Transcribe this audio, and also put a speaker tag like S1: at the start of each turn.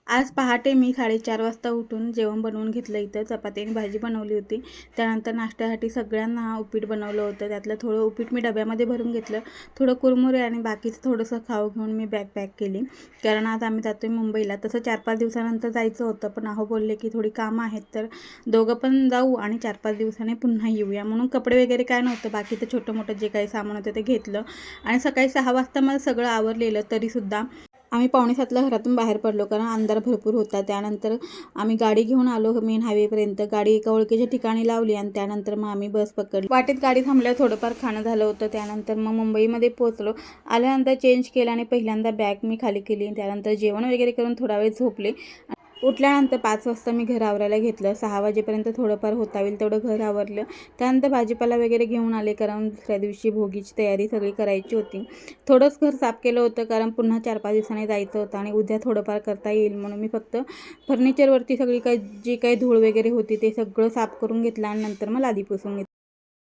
S1: आज पहाटे मी 4:30 वाजता उठून जेवण बनवून घेतलं. इथं चपाती आणि भाजी बनवली होती. त्यानंतर नाश्त्यासाठी सगळ्यांना उपीट बनवलं होतं. त्यातलं थोडं उपीट मी डब्यामध्ये भरून घेतलं. थोडं कुरमुरे आणि बाकीचं थोडंसं खाऊ घेऊन मी बॅग पॅक केली. कारण आज आम्ही जातोय मुंबईला. तसं 4-5 दिवसानंतर जायचं होतं, पण अहो बोलले की थोडी कामं आहेत, तर दोघं पण जाऊ आणि 4-5 दिवसांनी पुन्हा येऊया. म्हणून कपडे वगैरे काय नव्हतं, बाकीचं छोटं-मोठं जे काही सामान होतं ते घेतलं आणि सकाळी 6 वाजता मला सगळं आवरलेलं. तरीसुद्धा आम्ही 6:45ला घरातून बाहेर पडलो, कारण अंधार भरपूर होता. त्यानंतर आम्ही गाडी घेऊन आलो मेन हायवेपर्यंत. गाडी एका ओळखीच्या ठिकाणी लावली आणि त्यानंतर मग आम्ही बस पकडली. वाटेत गाडी थांबल्यावर थोडंफार खाणं झालं होतं. त्यानंतर मग मुंबईमध्ये पोहोचलो. आल्यानंतर चेंज केलं आणि पहिल्यांदा बॅग मी खाली केली. त्यानंतर जेवण वगैरे करून थोडा वेळ झोपले. उठल्यानंतर 5 वाजता मी घर आवरायला घेतलं. 6 वाजेपर्यंत थोडंफार होता होईल तेवढं घर आवरलं. त्यानंतर भाजीपाला वगैरे घेऊन आले, कारण दुसऱ्या दिवशी भोगीची तयारी सगळी करायची होती. थोडंच घर साफ केलं होतं, कारण पुन्हा 4-5 दिवसांनी जायचं होतं आणि उद्या थोडंफार करता येईल म्हणून मी फक्त फर्निचरवरती सगळी जी काही धूळ वगैरे होती ते सगळं साफ करून घेतलं आणि नंतर मग लादी पुसून घेतली.